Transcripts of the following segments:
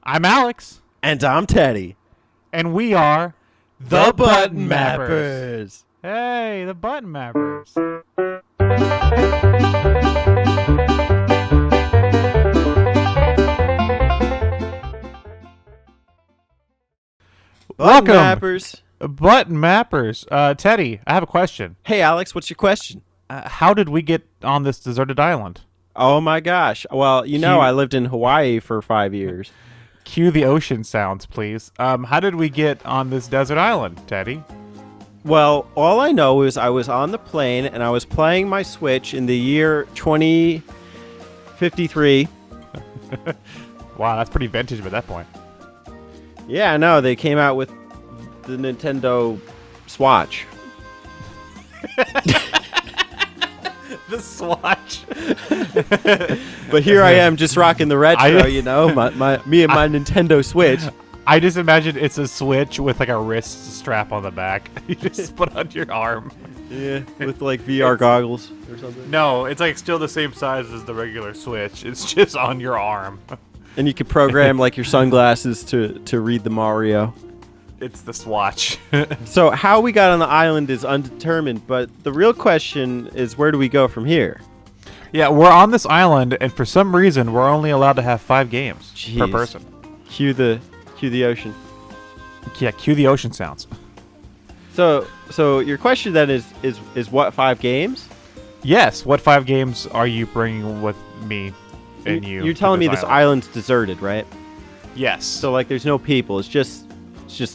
I'm Alex. And I'm Teddy. And we are The Button Mappers. Hey, the Button Mappers. Welcome, Mappers. Button Mappers. Teddy, I have a question. Hey, Alex, what's your question? How did we get on this deserted island? Oh, my gosh. Well, I lived in Hawaii for 5 years. Cue the ocean sounds, please. How did we get on this desert island, Teddy? Well, all I know is I was on the plane and I was playing my Switch in the year 2053. Wow, that's pretty vintage by that point. Yeah, I know. They came out with the Nintendo Swatch. The Swatch. But here I am just rocking the retro, me and my Nintendo Switch. I just imagine it's a Switch with like a wrist strap on the back. You just put on your arm. Yeah, with like VR goggles or something. No, it's like still the same size as the regular Switch. It's just on your arm. And you could program like your sunglasses to read the Mario. It's the Swatch. So how we got on the island is undetermined, but the real question is where do we go from here? Yeah, we're on this island, and for some reason, we're only allowed to have 5 games per person. Cue the ocean. Yeah, cue the ocean sounds. So your question then is what 5 games? Yes. What 5 games are you bringing with me and you? You're telling me this island's deserted, right? Yes. So like there's no people. It's just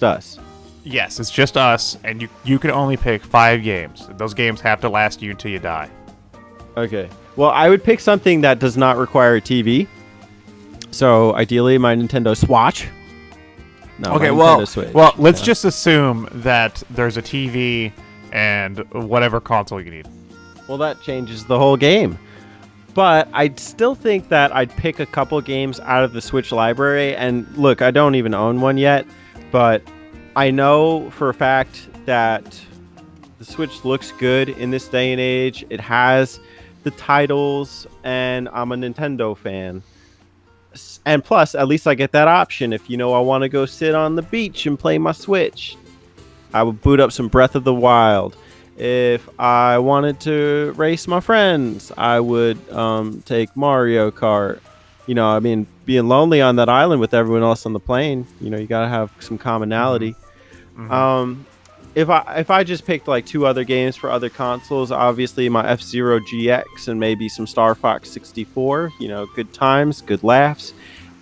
us. Yes, it's just us, and you can only pick 5 games. Those games have to last you until you die. Okay. Well, I would pick something that does not require a TV. So ideally, my Nintendo Swatch. No, okay. Well, let's just assume that there's a TV and whatever console you need. Well, that changes the whole game. But I'd still think that I'd pick a couple games out of the Switch library. And look, I don't even own one yet. But I know for a fact that the Switch looks good in this day and age. It has the titles, and I'm a Nintendo fan. And plus, at least I get that option. If, I want to go sit on the beach and play my Switch, I would boot up some Breath of the Wild. If I wanted to race my friends, I would take Mario Kart. Being lonely on that island with everyone else on the plane, you gotta have some commonality. Mm-hmm. If I just picked like 2 other games for other consoles, obviously my F-Zero GX and maybe some Star Fox 64. Good times, good laughs,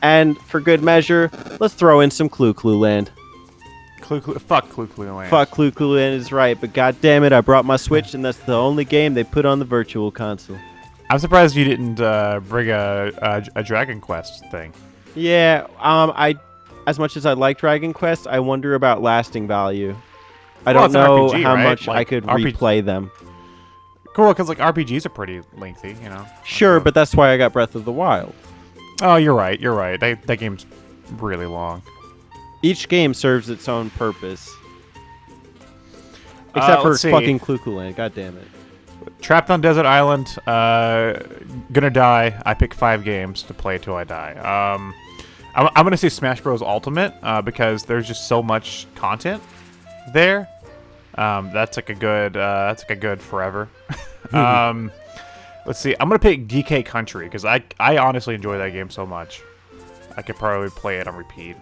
and for good measure, let's throw in some Clue Land. Fuck Clue Land. Fuck Clue Land is right, but god damn it, I brought my Switch, and that's the only game they put on the Virtual Console. I'm surprised you didn't bring a Dragon Quest thing. Yeah, as much as I like Dragon Quest, I wonder about lasting value. I don't know RPG, how right? much like I could replay them. Cool, because like RPGs are pretty lengthy, Sure, but that's why I got Breath of the Wild. Oh, you're right. That game's really long. Each game serves its own purpose. Except for fucking Clue Land, god damn it. Trapped on Desert Island, gonna die. I pick 5 games to play till I die. I'm gonna say Smash Bros. Ultimate because there's just so much content there. That's like a good forever. Let's see. I'm gonna pick DK Country because I honestly enjoy that game so much. I could probably play it on repeat.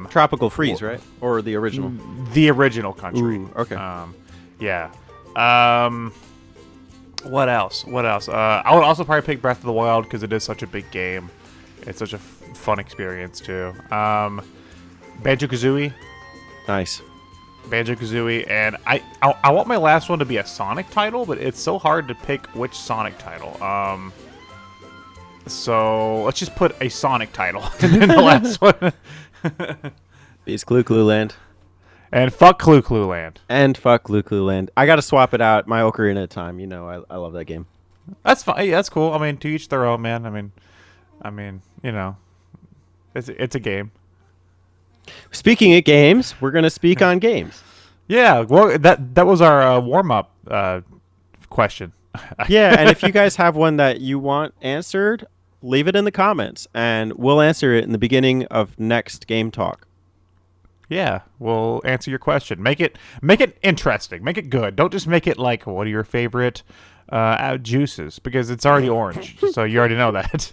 Tropical Freeze, right? Or the original? The original Country. Ooh, okay. Yeah. What else? I would also probably pick Breath of the Wild because it is such a big game. It's such a fun experience too. Banjo-Kazooie. Nice. Banjo-Kazooie, and I want my last one to be a Sonic title, but it's so hard to pick which Sonic title. So let's just put a Sonic title in the last one. It's Clue Land. And fuck Clue Land. And fuck Clue Land. I gotta swap it out. My Ocarina of Time. I love that game. That's fine. Yeah, that's cool. I mean, to each their own, man. I mean, it's a game. Speaking of games, we're gonna speak on games. Yeah. Well, that was our warm up question. Yeah, and if you guys have one that you want answered, leave it in the comments, and we'll answer it in the beginning of next Game Talk. Yeah, we'll answer your question. Make it interesting. Make it good. Don't just make it like, what are your favorite juices? Because it's already orange, so you already know that.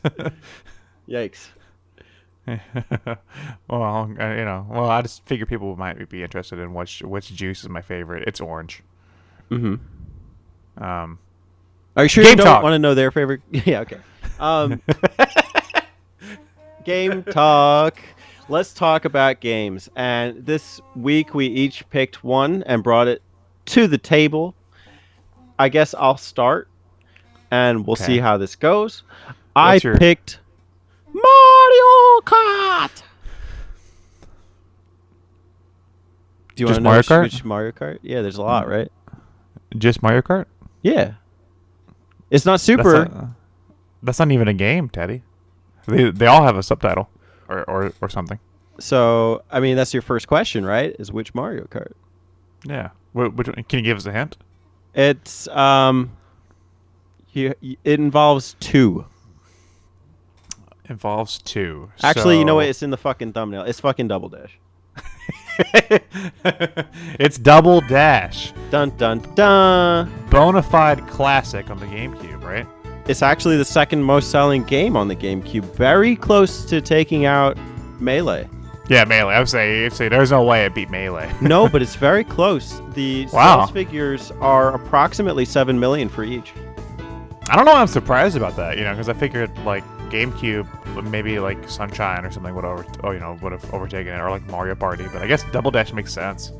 Yikes. Well, I just figure people might be interested in which juice is my favorite. It's orange. Mm-hmm. Are you sure you don't want to know their favorite? Yeah, okay. Game Talk. Let's talk about games. And this week we each picked one and brought it to the table. I guess I'll start, and we'll see how this goes. I picked Mario Kart. Do you want to know which Mario Kart? Yeah, there's a lot, right? Just Mario Kart? Yeah. It's not Super. That's not even a game, Teddy. They all have a subtitle or something. So, I mean, that's your first question, right? Is which Mario Kart? Yeah. Which one? Can you give us a hint? It's it involves two. Involves two. Actually, you know what? It's in the fucking thumbnail. It's fucking Double Dash. It's Double Dash. Dun dun dun. Bonafide classic on the GameCube, right? It's actually the second most selling game on the GameCube. Very close to taking out Melee. Yeah, Melee. I would say there's no way it beat Melee. No, but it's very close. The sales figures are approximately 7 million for each. I don't know. I'm surprised about that. Because I figured like GameCube, maybe like Sunshine or something would have overtaken it, or like Mario Party. But I guess Double Dash makes sense.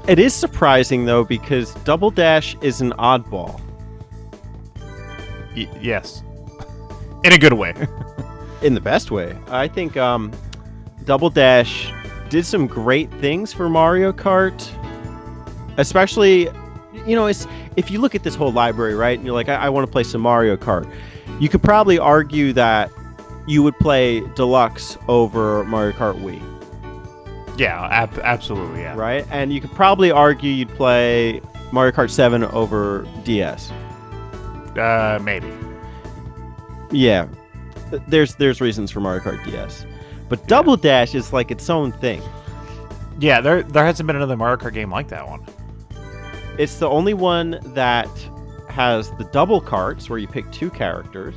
It is surprising though, because Double Dash is an oddball. Yes, in a good way. In the best way, I think. Double Dash did some great things for Mario Kart, especially, it's if you look at this whole library, right, and you're like, I want to play some Mario Kart, you could probably argue that you would play Deluxe over Mario Kart Wii. Yeah, absolutely, yeah. Right, and you could probably argue you'd play Mario Kart 7 over DS. Maybe. Yeah, there's reasons for Mario Kart DS. But Double Dash is like its own thing. Yeah, there hasn't been another Mario Kart game like that one. It's the only one that has the double carts where you pick two characters.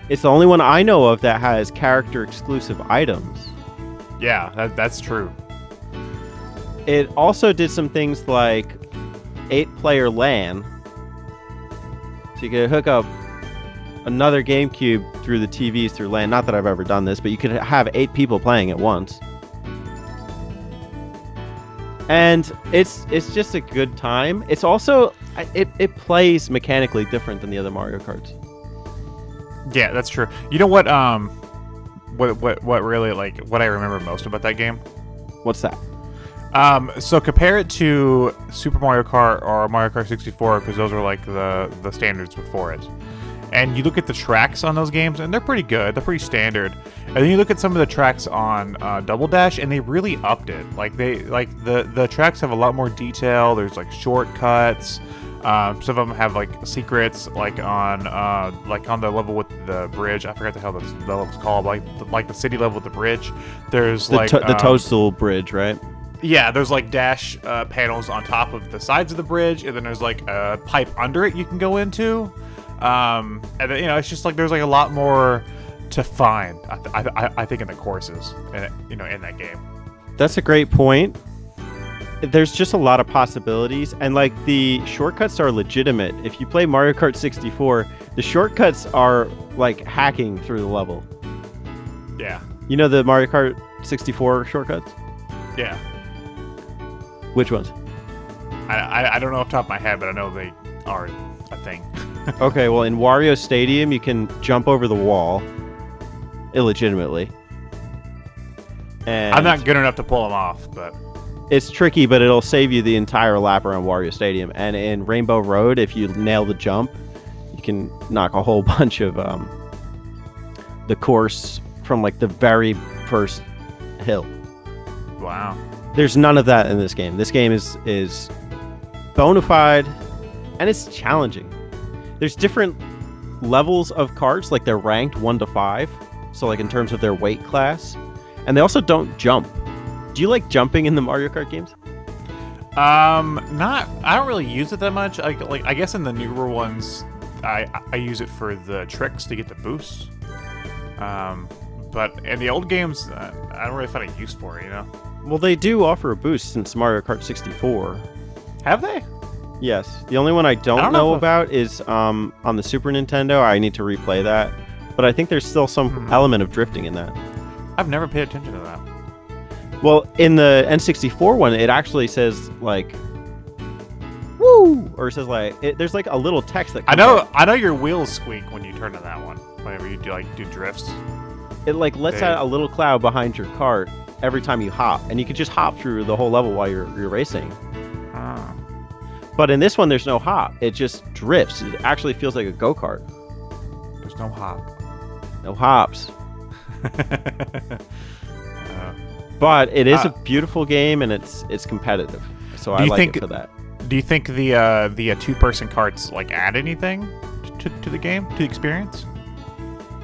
It's the only one I know of that has character exclusive items. Yeah, that's true. It also did some things like 8-player LAN. So you could hook up another GameCube through the TVs through LAN. Not that I've ever done this, but you could have 8 people playing at once. And it's just a good time. It's also it plays mechanically different than the other Mario Karts. Yeah, that's true. You know what really what I remember most about that game? What's that? So compare it to Super Mario Kart or Mario Kart 64, because those were like the standards before it. And you look at the tracks on those games, and they're pretty good. They're pretty standard. And then you look at some of the tracks on Double Dash, and they really upped it. The tracks have a lot more detail. There's like shortcuts. Some of them have like secrets, like on the level with the bridge. I forgot the hell the level's called. Like the city level with the bridge. There's the Toadstool Bridge, right? Yeah, there's like dash panels on top of the sides of the bridge, and then there's like a pipe under it you can go into. And then, it's just like there's like a lot more to find. I think in the courses, in that game. That's a great point. There's just a lot of possibilities, and like the shortcuts are legitimate. If you play Mario Kart 64, the shortcuts are like hacking through the level. Yeah. You know the Mario Kart 64 shortcuts? Yeah. Which ones? I don't know off the top of my head, but I know they are a thing. Okay, well, in Wario Stadium, you can jump over the wall illegitimately. And I'm not good enough to pull them off, but it's tricky, but it'll save you the entire lap around Wario Stadium. And in Rainbow Road, if you nail the jump, you can knock a whole bunch of the course from like the very first hill. Wow. There's none of that in this game. This game is bona fide, and it's challenging. There's different levels of carts, like they're ranked 1 to 5, so like in terms of their weight class, and they also don't jump. Do you like jumping in the Mario Kart games? Not. I don't really use it that much. I guess in the newer ones, I use it for the tricks to get the boosts. But in the old games, I don't really find a use for it. You know. Well, they do offer a boost since Mario Kart 64. Have they? Yes. The only one I don't know about is on the Super Nintendo. I need to replay that, but I think there's still some element of drifting in that. I've never paid attention to that. Well, in the N64 one, it actually says like "woo," or it says like there's like a little text that comes up. I know your wheels squeak when you turn to that one. Whenever you do drifts, it like lets out a little cloud behind your cart every time you hop, and you can just hop through the whole level while you're racing. Ah. But in this one, there's no hop. It just drifts. It actually feels like a go-kart. There's no hop. No hops. But it is a beautiful game, and it's competitive. So I like it for that. Do you think the two-person carts like add anything to the game, to the experience?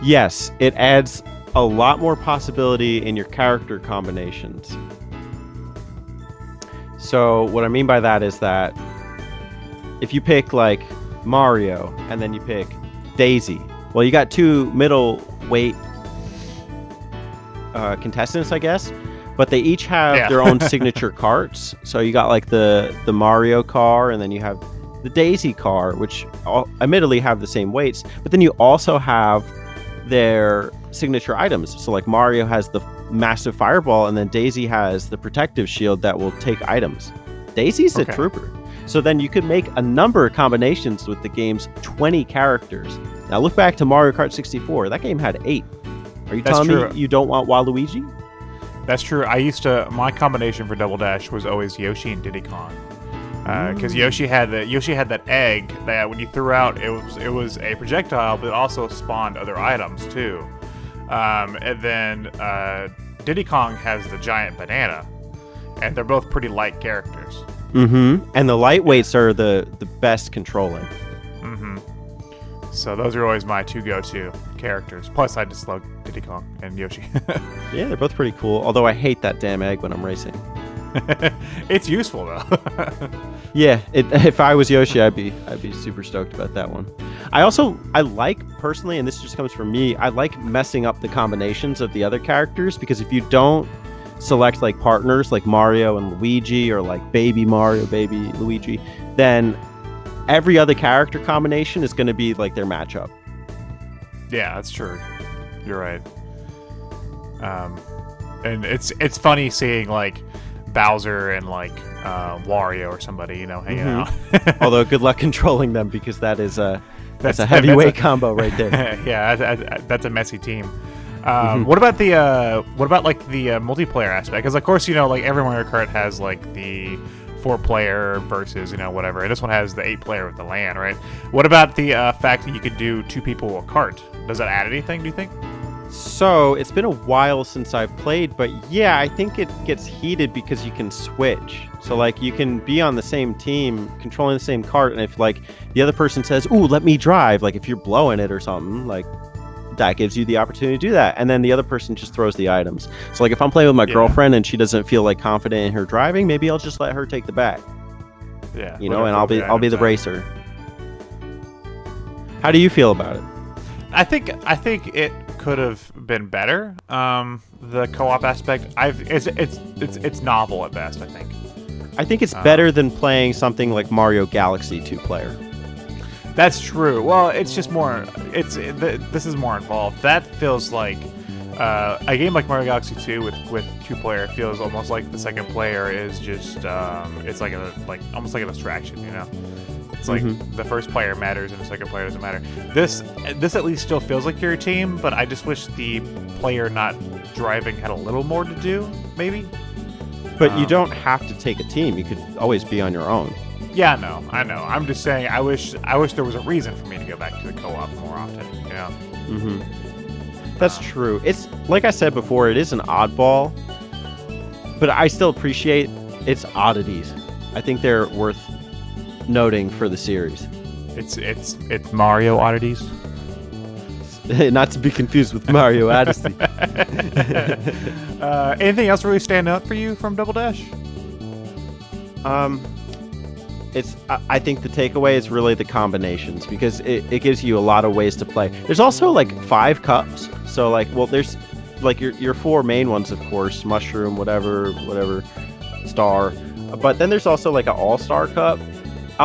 Yes, it adds a lot more possibility in your character combinations. So what I mean by that is that if you pick like Mario and then you pick Daisy, well, you got two middleweight contestants, I guess, but they each have their own signature carts. So you got like the Mario car, and then you have the Daisy car, which admittedly have the same weights, but then you also have their signature items. So like Mario has the massive fireball, and then Daisy has the protective shield that will take items. Daisy's a trooper. So then you could make a number of combinations with the game's 20 characters. Now look back to Mario Kart 64. That game had 8. Are you telling me you don't want Waluigi? That's true. My combination for Double Dash was always Yoshi and Diddy Kong. Because Yoshi had that egg that when you threw out, it was a projectile, but it also spawned other items too. And then Diddy Kong has the giant banana, and they're both pretty light characters. Mm-hmm. And the lightweights are the best controlling. Mm-hmm. So those are always my two go-to characters. Plus, I just love Diddy Kong and Yoshi. Yeah, they're both pretty cool. Although I hate that damn egg when I'm racing. It's useful though. Yeah, if I was Yoshi, I'd be super stoked about that one. I like personally, and this just comes from me, I like messing up the combinations of the other characters, because if you don't select like partners like Mario and Luigi, or like baby Mario, baby Luigi, then every other character combination is going to be like their matchup. Yeah, that's true. You're right. And it's funny seeing like Bowser and like Wario or somebody, hanging out. Although good luck controlling them, because that's a heavyweight combo right there. Yeah, that's a messy team. What about the multiplayer aspect? Because of course, like every Mario Kart has like the 4-player versus whatever, and this one has the 8-player with the LAN, right? What about the fact that you could do 2 people a kart? Does that add anything, do you think? So it's been a while since I've played, but yeah, I think it gets heated because you can switch. So like you can be on the same team controlling the same kart, and if like the other person says, "Ooh, let me drive," like if you're blowing it or something, like that gives you the opportunity to do that, and then the other person just throws the items. So like if I'm playing with my girlfriend and she doesn't feel like confident in her driving, maybe I'll just let her take the bag. Yeah, and I'll be the racer. How do you feel about it? I think it could have been better. The co-op aspect, it's novel at best. I think it's better than playing something like Mario Galaxy 2-player. That's true. Well, it's just more. This is more involved. That feels like a game like Mario Galaxy 2 with 2-player feels almost like the second player is just it's like almost like a distraction. It's like the first player matters and the second player doesn't matter. This at least still feels like you're a team, but I just wish the player not driving had a little more to do, maybe. But you don't have to take a team. You could always be on your own. Yeah, I know. I'm just saying I wish there was a reason for me to go back to the co-op more often, That's true. It's like I said before, it is an oddball, but I still appreciate its oddities. I think they're worth noting for the series. It's Mario oddities. Not to be confused with Mario Odyssey. Anything else really stand out for you from Double Dash? I think the takeaway is really the combinations, because it gives you a lot of ways to play. There's also like 5 cups. So like, well, there's like your 4 main ones, of course, mushroom, whatever, star. But then there's also like an all-star cup.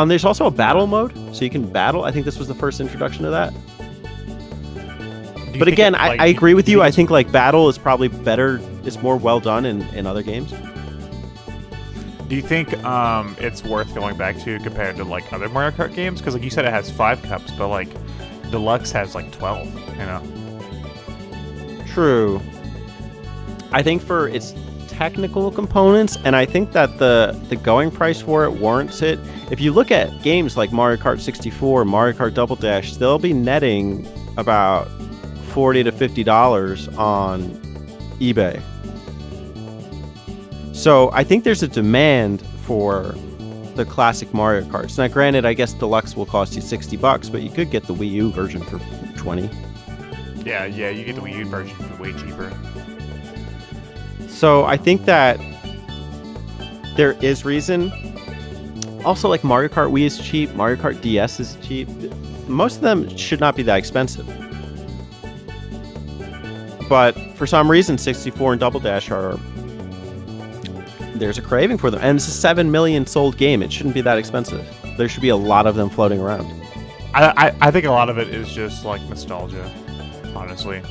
There's also a battle mode, so you can battle. I think this was the first introduction to that. But again, I agree with you. I think like battle is probably better. It's more well done in other games. Do you think it's worth going back to compared to like other Mario Kart games? Because like you said, it has 5 cups, but like Deluxe has like 12. You know. True. I think for its technical components, and I think that the going price for it warrants it. If you look at games like Mario Kart 64, Mario Kart Double Dash, they'll be netting about $40 to $50 on eBay. So I think there's a demand for the classic Mario Karts. Now, granted, I guess Deluxe will cost you $60, but you could get the Wii U version for $20. Yeah, you get the Wii U version for way cheaper. So I think that there is reason. Also, like Mario Kart Wii is cheap, Mario Kart DS is cheap. Most of them should not be that expensive. But for some reason, 64 and Double Dash there's a craving for them. And it's a 7 million sold game. It shouldn't be that expensive. There should be a lot of them floating around. I think a lot of it is just like nostalgia, honestly.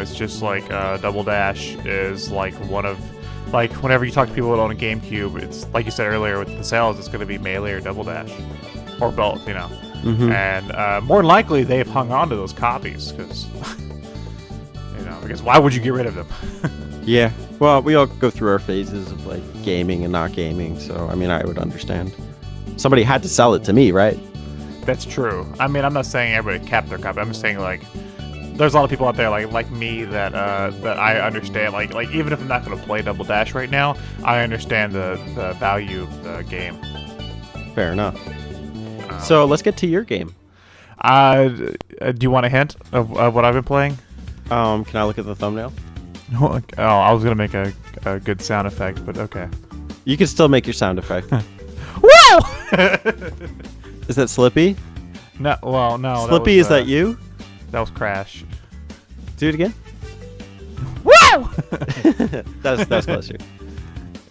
It's just like Double Dash is like one of, like whenever you talk to people that own a GameCube, it's like you said earlier with the sales, it's going to be Melee or Double Dash. Or both, you know. Mm-hmm. And more than likely, they've hung on to those copies because... Because why would you get rid of them? Yeah. Well, we all go through our phases of like gaming and not gaming, so I mean, I would understand. Somebody had to sell it to me, right? That's true. I mean, I'm not saying everybody kept their copy. I'm just saying like there's a lot of people out there like me that that I understand. Like even if I'm not going to play Double Dash right now, I understand the value of the game. Fair enough. So let's get to your game. Do you want a hint of what I've been playing? Can I look at the thumbnail? Oh, I was gonna make a good sound effect, but okay. You can still make your sound effect. Woo! Is that Slippy? No, well, no. Slippy, is that you? That was Crash. Do it again. Woo! That's closer.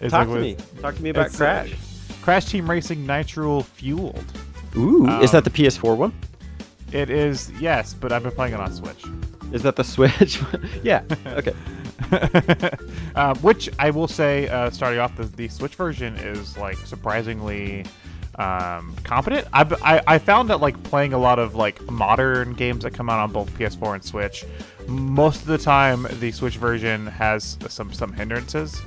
Talk to me about Crash. Crash Team Racing Nitro-Fueled. Ooh, is that the PS4 one? It is, yes, but I've been playing it on Switch. Is that the Switch? Yeah. Okay. Which I will say, starting off, the Switch version is like surprisingly competent. I found that like playing a lot of like modern games that come out on both PS4 and Switch, most of the time the Switch version has some hindrances.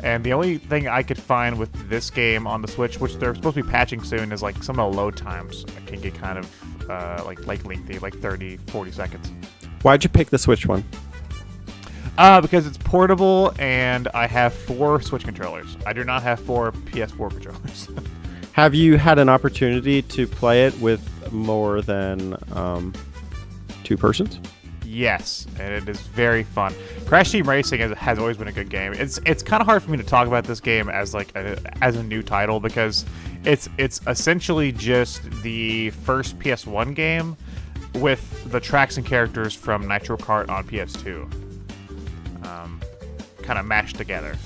And the only thing I could find with this game on the Switch, which they're supposed to be patching soon, is like some of the load times can get kind of like lengthy, like 30, 40 seconds. Why'd you pick the Switch one? Because it's portable and I have 4 Switch controllers. I do not have 4 PS4 controllers. Have you had an opportunity to play it with more than 2 persons? Yes, and it is very fun. Crash Team Racing has always been a good game. It's kind of hard for me to talk about this game as like as a new title because it's essentially just the first PS1 game with the tracks and characters from Nitro Kart on PS2, kind of mashed together.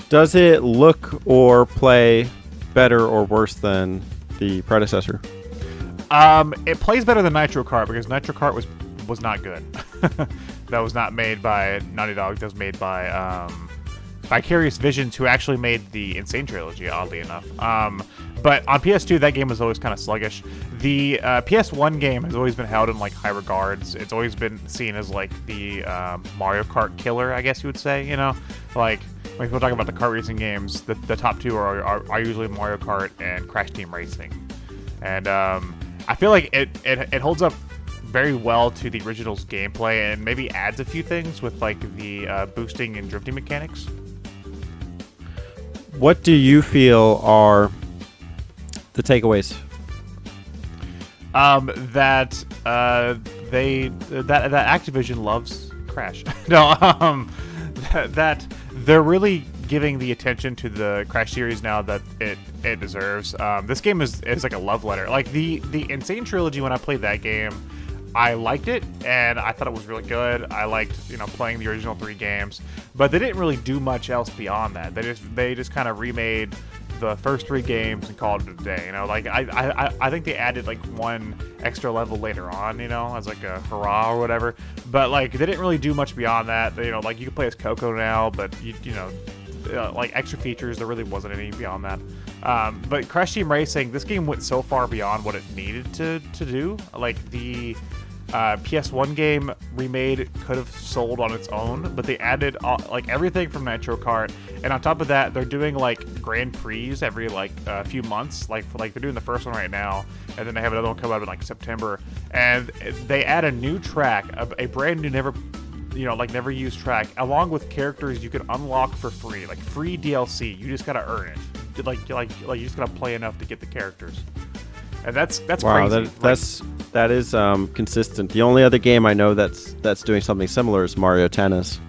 Does it look or play better or worse than the predecessor? It plays better than Nitro Kart because Nitro Kart was not good. That was not made by Naughty Dog. That was made by Vicarious Visions, who actually made the Insane Trilogy, oddly enough. But on PS2, that game was always kind of sluggish. The PS1 game has always been held in like high regards. It's always been seen as like the Mario Kart killer, I guess you would say. You know, like when people talk about the kart racing games, the top 2 are usually Mario Kart and Crash Team Racing. And I feel like it holds up very well to the original's gameplay and maybe adds a few things with like the boosting and drifting mechanics. What do you feel are the takeaways? That that Activision loves Crash. No, that they're really giving the attention to the Crash series now that it deserves. This game is like a love letter. Like the Insane Trilogy, when I played that game, I liked it and I thought it was really good. I liked playing the original 3 games, but they didn't really do much else beyond that. They just kind of remade the first 3 games and called it a day. Like I think they added like one extra level later on, as like a hurrah or whatever. But like they didn't really do much beyond that. Like you can play as Coco now, but like extra features, there really wasn't any beyond that. But Crash Team Racing, this game went so far beyond what it needed to do. Like the PS1 game remade could have sold on its own, but they added like everything from Nitro Kart, and on top of that, they're doing like Grand Prix every like few months. Like they're doing the first one right now, and then they have another one come out in like September, and they add a new track, a brand new never used track, along with characters you can unlock for free, like free DLC. You just gotta earn it. Like you just gotta play enough to get the characters, and that's wow, crazy. That is consistent. The only other game I know that's doing something similar is Mario Tennis.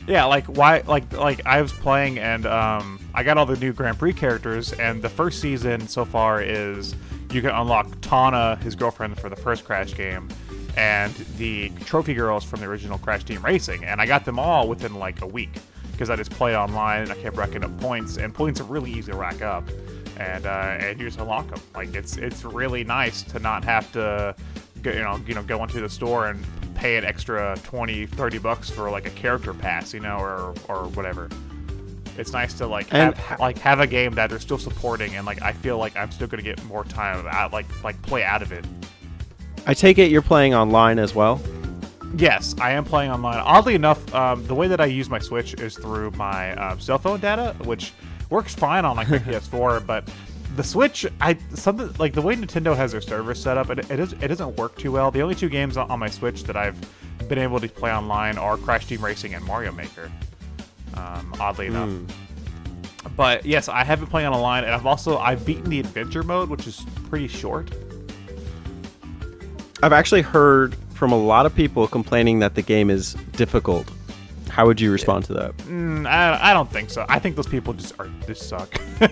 Yeah, like why? Like I was playing and I got all the new Grand Prix characters, and the first season so far is you can unlock Tana, his girlfriend, for the first Crash game, and the trophy girls from the original Crash Team Racing, and I got them all within like a week because I just played online and I kept racking up points, and points are really easy to rack up, and you just unlock them. Like it's really nice to not have to go into the store and pay an extra $20-$30 for like a character pass, or whatever. It's nice to have a game that they're still supporting, and like I feel like I'm still gonna get more time out, like play out of it. I take it you're playing online as well? Yes, I am playing online. Oddly enough, the way that I use my Switch is through my cell phone data, which works fine on like the PS4, but the Switch, something like the way Nintendo has their server set up, it doesn't work too well. The only 2 games on my Switch that I've been able to play online are Crash Team Racing and Mario Maker. Oddly enough. But yes, I have been playing online, and I've beaten the adventure mode, which is pretty short. I've actually heard from a lot of people complaining that the game is difficult. How would you respond to that? I don't think so. I think those people just suck. I'm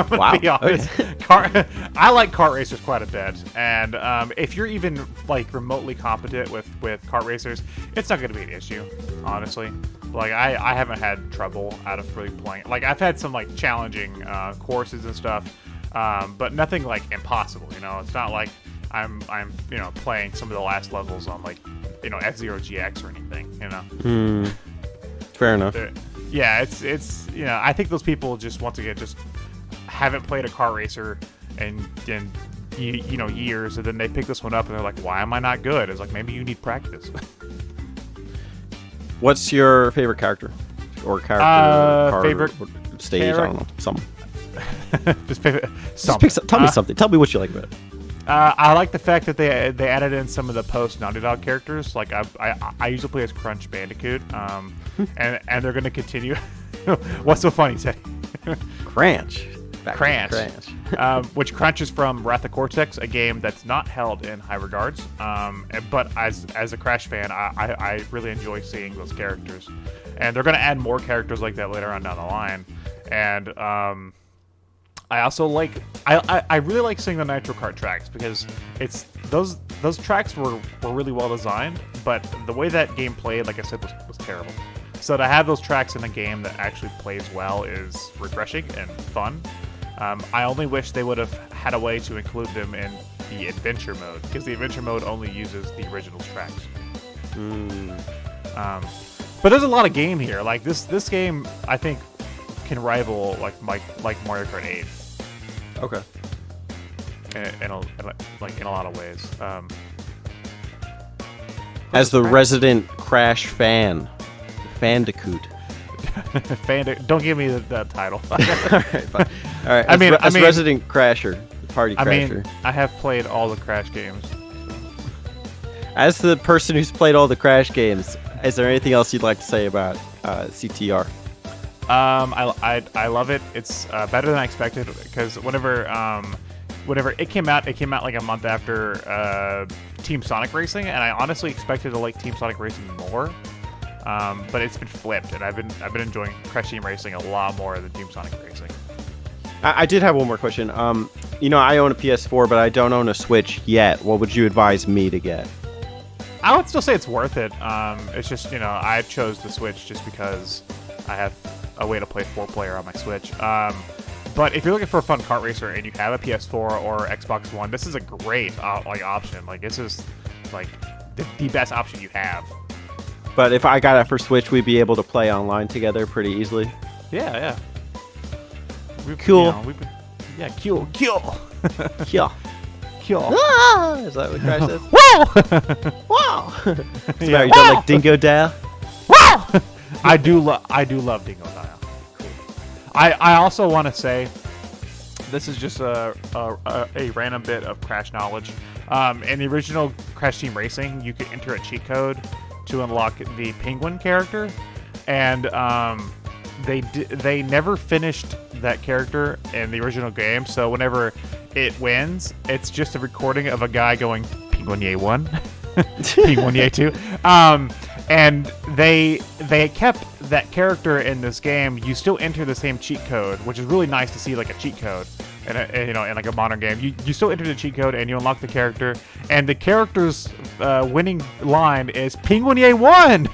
gonna be honest. I like kart racers quite a bit, and if you're even like remotely competent with kart racers, it's not gonna be an issue, honestly. Like I haven't had trouble out of really playing. Like I've had some like challenging courses and stuff, but nothing like impossible. It's not like I'm playing some of the last levels on like F-Zero GX or anything. Fair enough. Yeah, it's I think those people just once again just haven't played a car racer in years, and then they pick this one up and they're like, why am I not good? It's like, maybe you need practice. What's your favorite character or character favorite stage? I don't know, something. Just favorite. Tell me something. Tell me what you like about it. I like the fact that they added in some of the post Naughty Dog characters. Like I usually play as Crunch Bandicoot, and they're gonna continue. What's so funny, Teddy? Cranch. Which Crunch is from Wrath of Cortex, a game that's not held in high regards. But as a Crash fan, I really enjoy seeing those characters, and they're gonna add more characters like that later on down the line. And I also I really like seeing the Nitro Kart tracks, because it's those tracks were really well designed, but the way that game played, like I said, was terrible. So to have those tracks in a game that actually plays well is refreshing and fun. I only wish they would have had a way to include them in the adventure mode, because the adventure mode only uses the original tracks. But there's a lot of game here. Like this game, I think, can rival like Mario Kart 8. Okay. In a lot of ways. As the resident Crash Fandicoot. Don't give me that title. All right. As resident Crasher, party Crasher. I have played all the Crash games. As the person who's played all the Crash games, is there anything else you'd like to say about CTR? I love it. It's better than I expected, because whenever whenever it came out like a month after Team Sonic Racing, and I honestly expected to like Team Sonic Racing more. But it's been flipped, and I've been enjoying Crash Team Racing a lot more than Team Sonic Racing. I did have one more question. I own a PS4, but I don't own a Switch yet. What would you advise me to get? I would still say it's worth it. It's just, I chose the Switch just because I have a way to play 4-player on my Switch. But if you're looking for a fun kart racer and you have a PS4 or Xbox One, this is a great option. Like, this is like the best option you have. But if I got it for Switch, we'd be able to play online together pretty easily. Yeah. Cool. Cool. Yeah. Cool. Ah, is that what Crash says? Wow! Wow! Yeah. You don't like Dingo Dale? Wow! I do love Dingo Dial. Cool. I also want to say, this is just a random bit of Crash knowledge. In the original Crash Team Racing, you could enter a cheat code to unlock the Penguin character, and they never finished that character in the original game. So whenever it wins, it's just a recording of a guy going Penguin Yay 1, Penguin Yay 2. And they kept that character in this game. You still enter the same cheat code, which is really nice to see, like a cheat code. In like a modern game, you still enter the cheat code and you unlock the character, and the character's winning line is Penguin Yay 1. And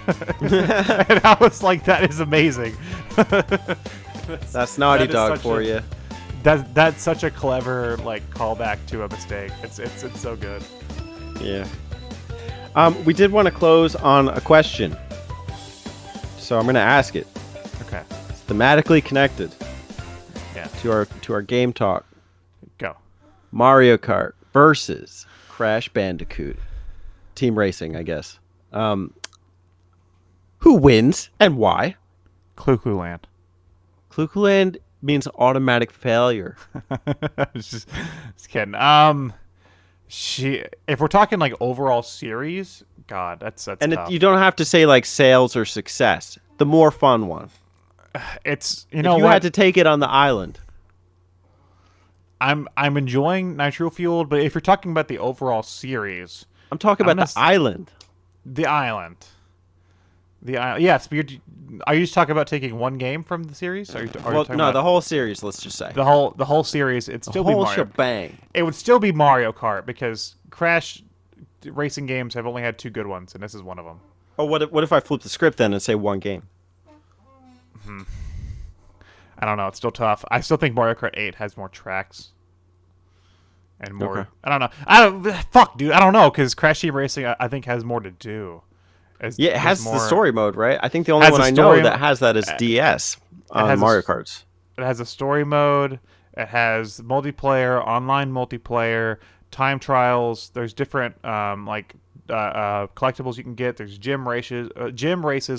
I was like, that is amazing. That's Naughty Dog for you. That's such a clever callback to a mistake. It's so good. Yeah. We did want to close on a question, so I'm going to ask it. Okay. It's thematically connected. Yeah. To our game talk. Go. Mario Kart versus Crash Bandicoot. Team Racing, I guess. Who wins and why? Clue Land. Clue Land means automatic failure. just kidding. If we're talking overall series, God, that's and tough. You don't have to say sales or success. The more fun one. It's if you had to take it on the island. I'm enjoying Nitro-Fueled, but if you're talking about the overall series, I'm talking about the island. The island. Yes, but are you just talking about taking one game from the series? The whole series. Let's just say the whole series. It'd still be Mario. Shebang. It would still be Mario Kart because Crash racing games have only had 2 good ones, and this is one of them. Oh, what if I flip the script then and say one game? I don't know. It's still tough. I still think Mario Kart 8 has more tracks and more. Okay. I don't know. Fuck, dude. I don't know because Crash Team Racing I think has more to do. It has the story mode, right? I think the only one I know that has that is DS on Mario Karts. It has a story mode. It has multiplayer, online multiplayer, time trials. There's different collectibles you can get. There's gym races,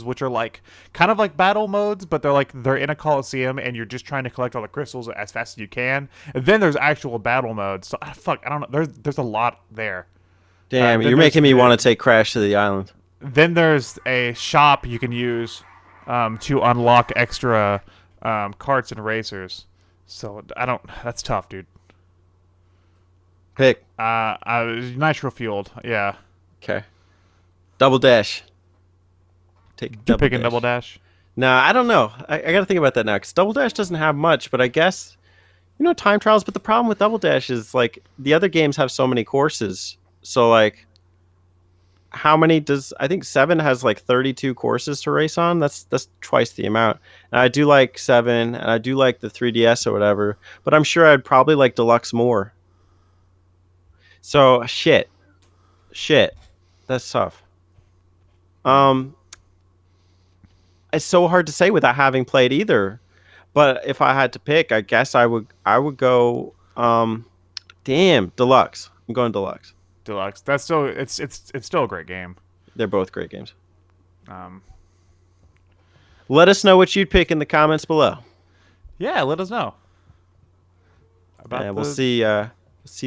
which are kind of like battle modes, but they're in a coliseum and you're just trying to collect all the crystals as fast as you can. And then there's actual battle modes. So I don't know. There's a lot there. Damn, you're making me want to take Crash to the island. Then there's a shop you can use to unlock extra carts and racers. So that's tough, dude. Pick. Nitro-Fueled, yeah. Okay. Double Dash. You picking Double Dash? Nah, I don't know. I got to think about that now because Double Dash doesn't have much, but I guess time trials. But the problem with Double Dash is the other games have so many courses. So how many does I think 7 has 32 courses to race on? That's twice the amount. And I do like 7, and I do like the 3DS or whatever. But I'm sure I'd probably like Deluxe more. So shit. That's tough. It's so hard to say without having played either. But if I had to pick, I guess I would go Deluxe. I'm going Deluxe. Deluxe. That's still it's still a great game. They're both great games. Let us know what you'd pick in the comments below. Yeah, let us know. We'll see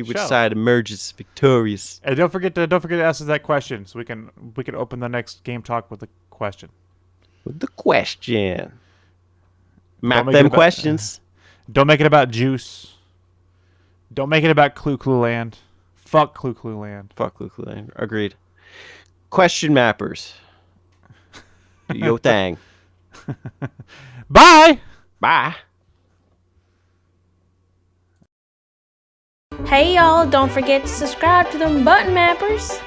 which side emerges victorious. And don't forget to ask us that question so we can open the next game talk with a question. With the question. Map them questions. Don't make it about juice. Don't make it about Clue Clue Land. Fuck Clue Clue Land. Fuck Luke Lane. Agreed. Question mappers. Do your thing. Bye! Bye. Hey y'all, don't forget to subscribe to them button mappers.